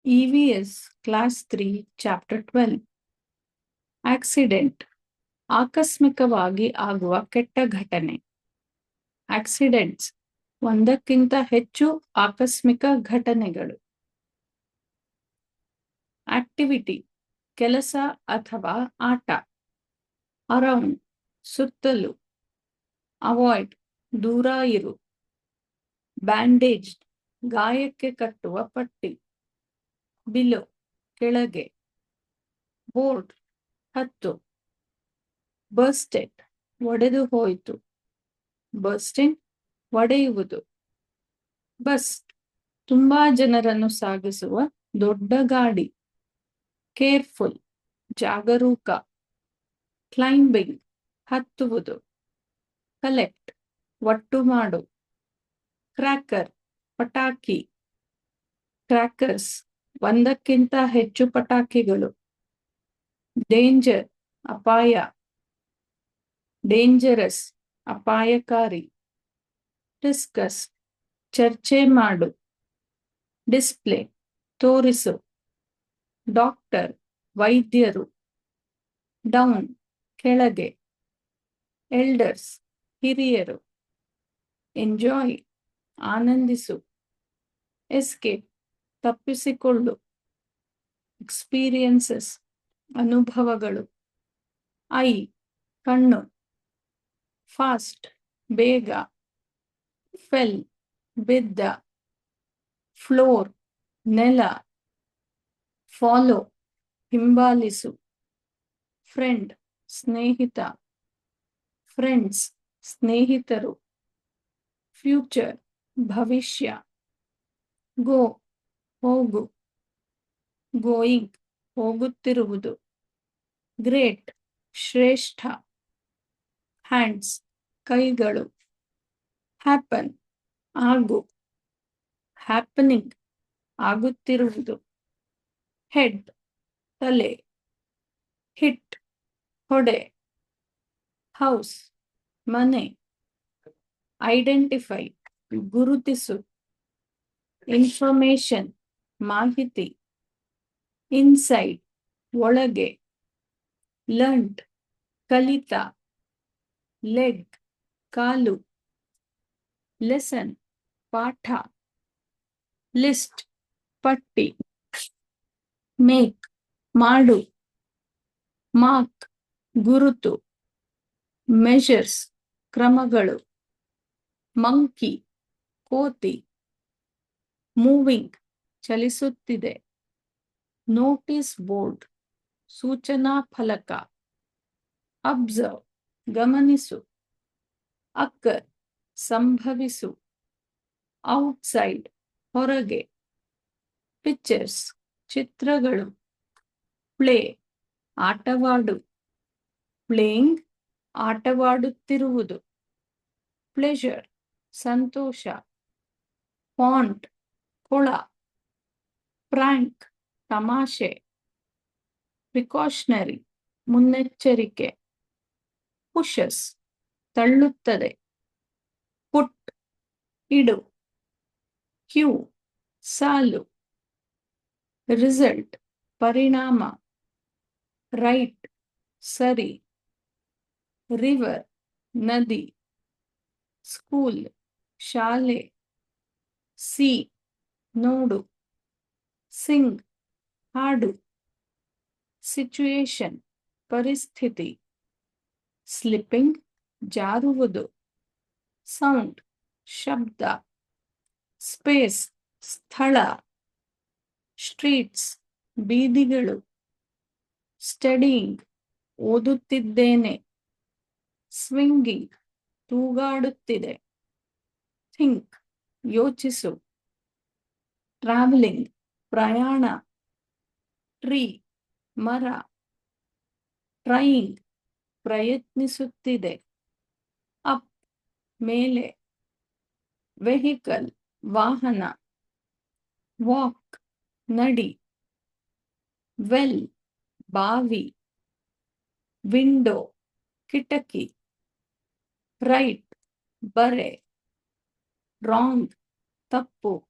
EVS Class 3 Chapter 12 accident ಆಕಸ್ಮಿಕವಾಗಿ ಆಗುವ ಕೆಟ್ಟ ಘಟನೆ. ಆಕ್ಸಿಡೆಂಟ್ಸ್ ಒಂದಕ್ಕಿಂತ ಹೆಚ್ಚು ಆಕಸ್ಮಿಕ ಘಟನೆಗಳು. ಆಕ್ಟಿವಿಟಿ ಕೆಲಸ ಅಥವಾ ಆಟ. ಅರೌಂಡ್ ಸುತ್ತಲೂ. ಅವಾಯ್ಡ್ ದೂರ ಇರು. ಬ್ಯಾಂಡೇಜ್ ಗಾಯಕ್ಕೆ ಕಟ್ಟುವ ಪಟ್ಟಿ. ಬಿಲೋ ಕೆಳಗೆ. ಬೋರ್ಡ್ ಹತ್ತು. ಬರ್ಸ್ಟೆಡ್ ಒಡೆದು ಹೋಯಿತು. ಬರ್ಸ್ಟಿಂಗ್ ಒಡೆಯುವುದು. ಬಸ್ ತುಂಬಾ ಜನರನ್ನು ಸಾಗಿಸುವ ದೊಡ್ಡ ಗಾಡಿ. ಕೇರ್ಫುಲ್ ಜಾಗರೂಕ. ಕ್ಲೈಂಬಿಂಗ್ ಹತ್ತುವುದು. ಕಲೆಕ್ಟ್ ಒಟ್ಟು ಮಾಡು. ಕ್ರ್ಯಾಕರ್ ಪಟಾಕಿ. ಕ್ರ್ಯಾಕರ್ಸ್ ಒಂದಕ್ಕಿಂತ ಹೆಚ್ಚು ಪಟಾಕಿಗಳು. ಡೇಂಜರ್ ಅಪಾಯ. ಡೇಂಜರಸ್ ಅಪಾಯಕಾರಿ. ಡಿಸ್ಕಸ್ ಚರ್ಚೆ ಮಾಡು. ಡಿಸ್ಪ್ಲೇ ತೋರಿಸು. ಡಾಕ್ಟರ್ ವೈದ್ಯರು. ಡೌನ್ ಕೆಳಗೆ. ಎಲ್ಡರ್ಸ್ ಹಿರಿಯರು. ಎಂಜಾಯ್ ಆನಂದಿಸು. ಎಸ್ಕೇಪ್ ತಪ್ಪಿಸಿಕೊಳ್ಳು. ಎಕ್ಸ್ಪೀರಿಯನ್ಸಸ್ ಅನುಭವಗಳು. ಐ ಕಣ್ಣು. ಫಾಸ್ಟ್ ಬೇಗ. ಫೆಲ್ ಬಿದ್ದ. ಫ್ಲೋರ್ ನೆಲ. ಫಾಲೋ ಹಿಂಬಾಲಿಸು. ಫ್ರೆಂಡ್ ಸ್ನೇಹಿತ. ಫ್ರೆಂಡ್ಸ್ ಸ್ನೇಹಿತರು. ಫ್ಯೂಚರ್ ಭವಿಷ್ಯ. ಗೋ ಹೋಗು. ಗೋಯಿಂಗ್ ಹೋಗುತ್ತಿರುವುದು. ಗ್ರೇಟ್ ಶ್ರೇಷ್ಠ. ಹ್ಯಾಂಡ್ಸ್ ಕೈಗಳು. ಹ್ಯಾಪನ್ ಆಗು. ಹ್ಯಾಪನಿಂಗ್ ಆಗುತ್ತಿರುವುದು. ಹೆಡ್ ತಲೆ. ಹಿಟ್ ಹೊಡೆ. ಹೌಸ್ ಮನೆ. ಐಡೆಂಟಿಫೈ ಗುರುತಿಸು. ಇನ್ಫಾರ್ಮೇಶನ್ ಮಾಹಿತಿ. ಇನ್ಸೈಡ್ ಒಳಗೆ. ಲರ್ನ್ಡ್ ಕಲಿತ. ಲೆಗ್ ಕಾಲು. ಲೆಸನ್ ಪಾಠ. ಲಿಸ್ಟ್ ಪಟ್ಟಿ. ಮೇಕ್ ಮಾಡು. ಮಾರ್ಕ್ ಗುರುತು. ಮೆಷರ್ಸ್ ಕ್ರಮಗಳು. ಮಂಕಿ ಕೋತಿ. ಮೂವಿಂಗ್ ಚಲಿಸುತ್ತಿದೆ. ನೋಟಿಸ್ ಬೋರ್ಡ್ ಸೂಚನಾ ಫಲಕ. ಅಬ್ಸರ್ವ್ ಗಮನಿಸು. ಅಕ್ಕರ್ ಸಂಭವಿಸು. ಔಟ್ಸೈಡ್ ಹೊರಗೆ. ಪಿಕ್ಚರ್ಸ್ ಚಿತ್ರಗಳು. ಪ್ಲೇ ಆಟವಾಡು. ಪ್ಲೇಯಿಂಗ್ ಆಟವಾಡುತ್ತಿರುವುದು. ಪ್ಲೆಷರ್ ಸಂತೋಷ. ಪಾಂಟ್ ಕೊಳ. ಪ್ರ್ಯಾಂಕ್ ತಮಾಷೆ. ಪ್ರಿಕಾಷನರಿ ಮುನ್ನೆಚ್ಚರಿಕೆ. ಪುಷಸ್ ತಳ್ಳುತ್ತದೆ. ಪುಟ್ ಇಡು. ಕ್ಯೂ ಸಾಲು. ರಿಸಲ್ಟ್ ಪರಿಣಾಮ. ರೈಟ್ ಸರಿ. ರಿವರ್ ನದಿ. ಸ್ಕೂಲ್ ಶಾಲೆ. ಸಿ ನೋಡು. ಸಿಂಗ್ ಹಾಡು. ಸಿಚುಯೇಷನ್ ಪರಿಸ್ಥಿತಿ. ಸ್ಲಿಪ್ಪಿಂಗ್ ಜಾರುವುದು. ಸೌಂಡ್ ಶಬ್ದ. ಸ್ಪೇಸ್ ಸ್ಥಳ. ಸ್ಟ್ರೀಟ್ಸ್ ಬೀದಿಗಳು. ಸ್ಟಡಿಯಿಂಗ್ ಓದುತ್ತಿದ್ದೇನೆ. ಸ್ವಿಂಗಿಂಗ್ ತೂಗಾಡುತ್ತಿದೆ. ಥಿಂಕ್ ಯೋಚಿಸು. ಟ್ರಾವೆಲಿಂಗ್ ಪ್ರಯಾಣ. ಟ್ರೀ ಮರ. ಟ್ರೈಯಿಂಗ್ ಪ್ರಯತ್ನಿಸುತ್ತಿದೆ. ಅಪ್ ಮೇಲೆ. ವೆಹಿಕಲ್ ವಾಹನ. ವಾಕ್ ನಡಿ. ವೆಲ್ ಬಾವಿ. ವಿಂಡೋ ಕಿಟಕಿ. ರೈಟ್ ಬರೆ. ರಾಂಗ್ ತಪ್ಪು.